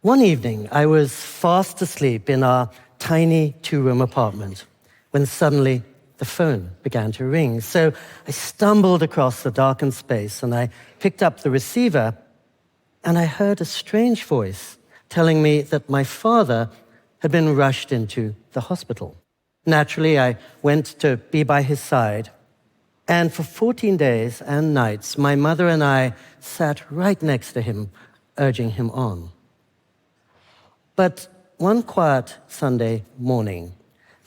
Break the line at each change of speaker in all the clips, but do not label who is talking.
One evening, I was fast asleep in our tiny two-room apartment when suddenly the phone began to ring. So I stumbled across the darkened space and I picked up the receiver and I heard a strange voice telling me that my father had been rushed into the hospital. Naturally, I went to be by his side, and for 14 days and nights, my mother and I sat right next to him, urging him on. But one quiet Sunday morning,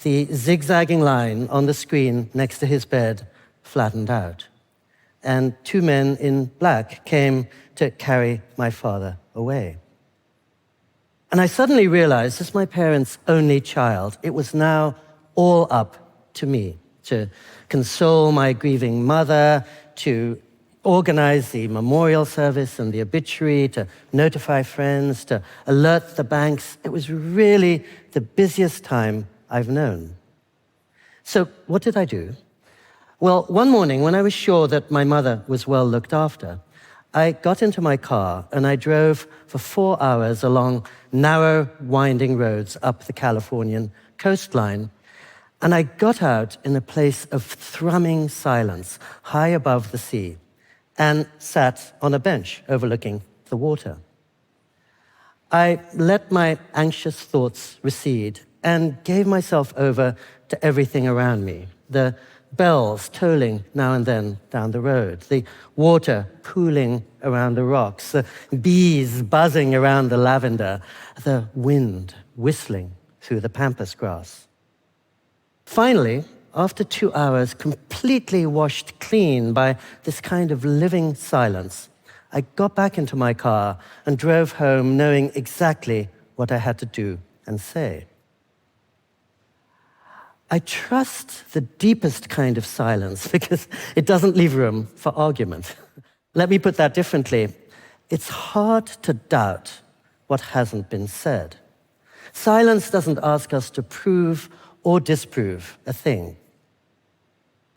the zigzagging line on the screen next to his bed flattened out, and two men in black came to carry my father away. And I suddenly realized, as my parents' only child, it was now all up to me to console my grieving mother, to organize the memorial service and the obituary, to notify friends, to alert the banks. It was really the busiest time I've known. So what did I do? Well, one morning when I was sure that my mother was well looked after, I got into my car and I drove for 4 hours along narrow, winding roads up the Californian coastline. And I got out in a place of thrumming silence, high above the sea, and sat on a bench overlooking the water. I let my anxious thoughts recede and gave myself over to everything around me. The bells tolling now and then down the road, the water pooling around the rocks, the bees buzzing around the lavender, the wind whistling through the pampas grass. Finally, after 2 hours, completely washed clean by this kind of living silence, I got back into my car and drove home knowing exactly what I had to do and say. I trust the deepest kind of silence because it doesn't leave room for argument. Let me put that differently. It's hard to doubt what hasn't been said. Silence doesn't ask us to prove or disprove a thing.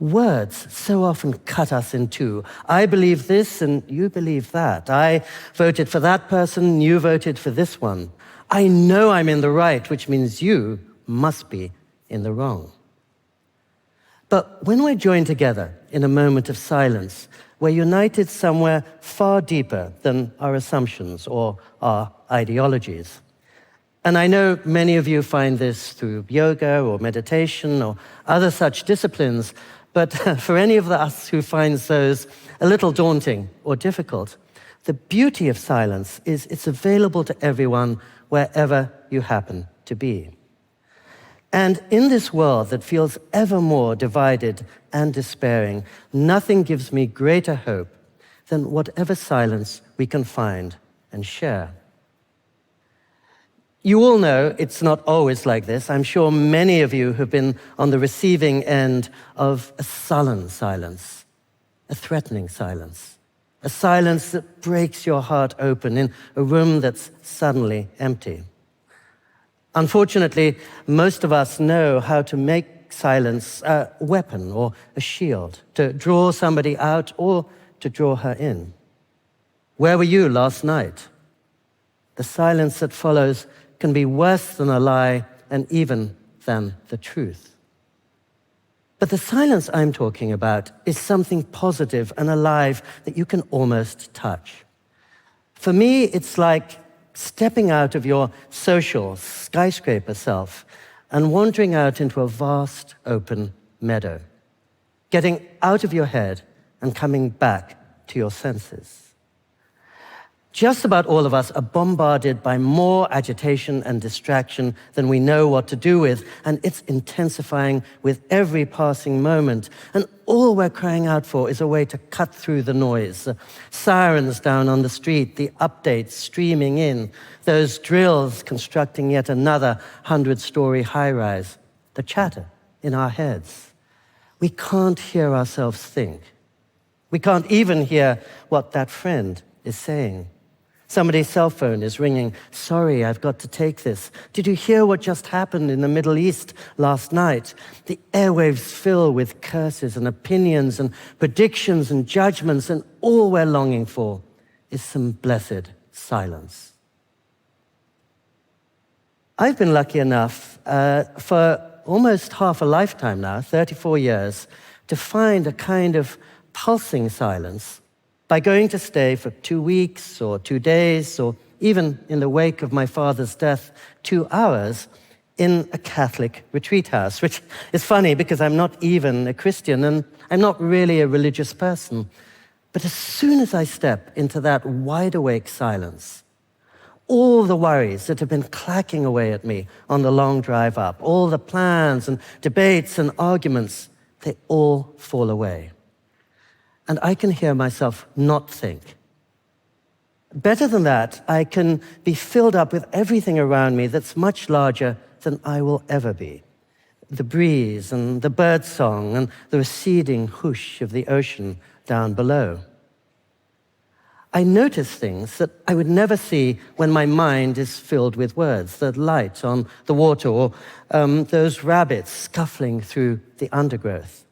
Words so often cut us in two. I believe this and you believe that. I voted for that person, you voted for this one. I know I'm in the right, which means you must be in the wrong. But when we're joined together in a moment of silence, we're united somewhere far deeper than our assumptions or our ideologies. And I know many of you find this through yoga or meditation or other such disciplines, but for any of us who finds those a little daunting or difficult, the beauty of silence is it's available to everyone wherever you happen to be. And in this world that feels ever more divided and despairing, nothing gives me greater hope than whatever silence we can find and share. You all know it's not always like this. I'm sure many of you have been on the receiving end of a sullen silence, a threatening silence, a silence that breaks your heart open in a room that's suddenly empty. Unfortunately, most of us know how to make silence a weapon or a shield, to draw somebody out or to draw her in. Where were you last night? The silence that follows can be worse than a lie and even than the truth. But the silence I'm talking about is something positive and alive that you can almost touch. For me, it's like stepping out of your social skyscraper self and wandering out into a vast open meadow, getting out of your head and coming back to your senses. Just about all of us are bombarded by more agitation and distraction than we know what to do with, and it's intensifying with every passing moment. And all we're crying out for is a way to cut through the noise. The sirens down on the street, the updates streaming in, those drills constructing yet another 100-story high-rise, the chatter in our heads. We can't hear ourselves think. We can't even hear what that friend is saying. Somebody's cell phone is ringing. Sorry, I've got to take this. Did you hear what just happened in the Middle East last night? The airwaves fill with curses and opinions and predictions and judgments, and all we're longing for is some blessed silence. I've been lucky enough for almost half a lifetime now, 34 years, to find a kind of pulsing silence by going to stay for 2 weeks or 2 days, or even in the wake of my father's death, 2 hours in a Catholic retreat house, which is funny because I'm not even a Christian and I'm not really a religious person. But as soon as I step into that wide-awake silence, all the worries that have been clacking away at me on the long drive up, all the plans and debates and arguments, they all fall away. And I can hear myself not think. Better than that, I can be filled up with everything around me that's much larger than I will ever be. The breeze and the bird song and the receding whoosh of the ocean down below. I notice things that I would never see when my mind is filled with words, the light on the water or those rabbits scuffling through the undergrowth.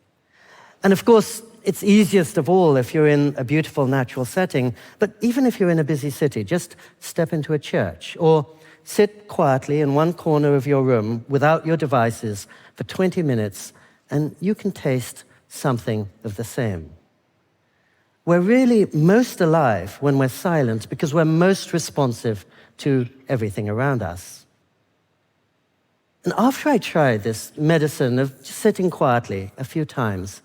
And of course, it's easiest of all if you're in a beautiful natural setting, but even if you're in a busy city, just step into a church or sit quietly in one corner of your room without your devices for 20 minutes and you can taste something of the same. We're really most alive when we're silent because we're most responsive to everything around us. And after I tried this medicine of just sitting quietly a few times,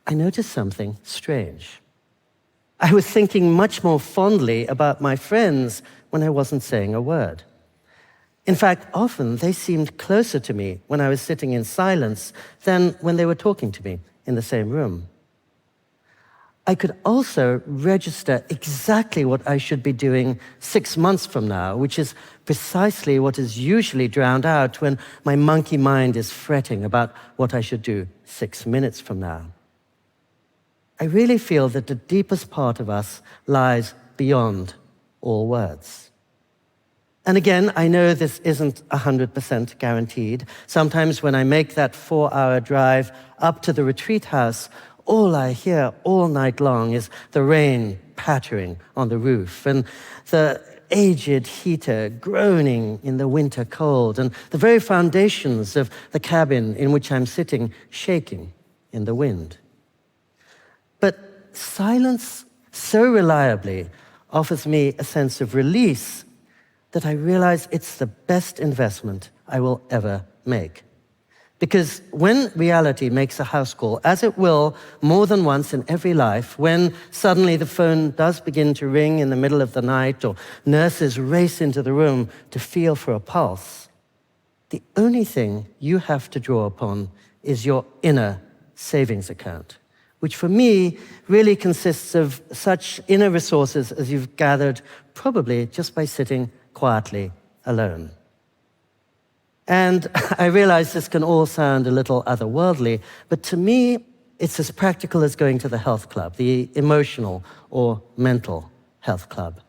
I noticed something strange. I was thinking much more fondly about my friends when I wasn't saying a word. In fact, often they seemed closer to me when I was sitting in silence than when they were talking to me in the same room. I could also register exactly what I should be doing 6 months from now, which is precisely what is usually drowned out when my monkey mind is fretting about what I should do 6 minutes from now. I really feel that the deepest part of us lies beyond all words. And again, I know this isn't 100% guaranteed. Sometimes when I make that 4-hour drive up to the retreat house, all I hear all night long is the rain pattering on the roof and the aged heater groaning in the winter cold and the very foundations of the cabin in which I'm sitting shaking in the wind. But silence so reliably offers me a sense of release that I realize it's the best investment I will ever make. Because when reality makes a house call, as it will more than once in every life, when suddenly the phone does begin to ring in the middle of the night or nurses race into the room to feel for a pulse, the only thing you have to draw upon is your inner savings account, which for me really consists of such inner resources as you've gathered probably just by sitting quietly alone. And I realize this can all sound a little otherworldly, but to me, it's as practical as going to the health club, the emotional or mental health club.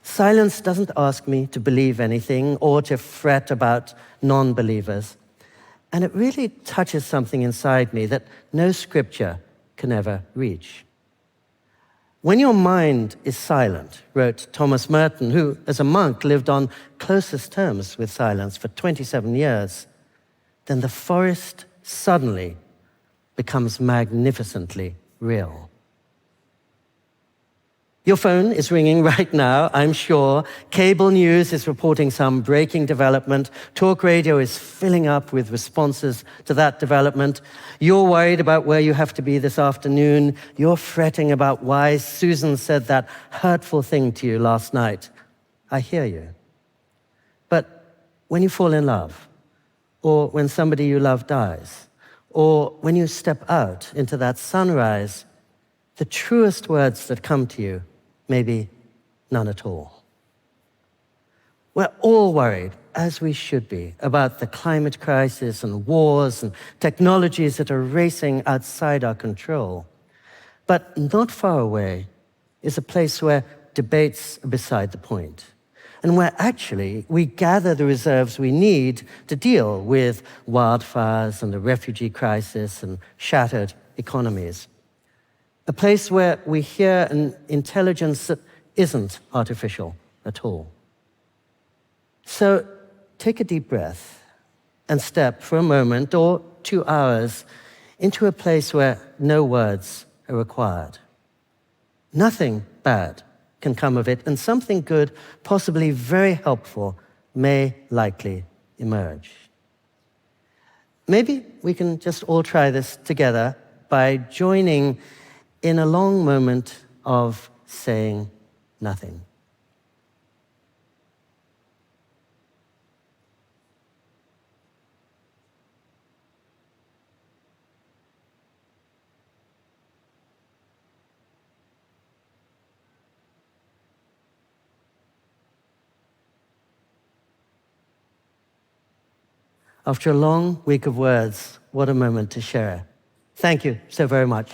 Silence doesn't ask me to believe anything or to fret about non-believers. And it really touches something inside me that no scripture can ever reach. When your mind is silent, wrote Thomas Merton, who, as a monk, lived on closest terms with silence for 27 years, then the forest suddenly becomes magnificently real. Your phone is ringing right now, I'm sure. Cable news is reporting some breaking development. Talk radio is filling up with responses to that development. You're worried about where you have to be this afternoon. You're fretting about why Susan said that hurtful thing to you last night. I hear you. But when you fall in love, or when somebody you love dies, or when you step out into that sunrise, the truest words that come to you maybe none at all. We're all worried, as we should be, about the climate crisis and wars and technologies that are racing outside our control. But not far away is a place where debates are beside the point, and where actually we gather the reserves we need to deal with wildfires and the refugee crisis and shattered economies. A place where we hear an intelligence that isn't artificial at all. So take a deep breath and step for a moment or 2 hours into a place where no words are required. Nothing bad can come of it, and something good, possibly very helpful, may likely emerge. Maybe we can just all try this together by joining in a long moment of saying nothing. After a long week of words, what a moment to share. Thank you so very much.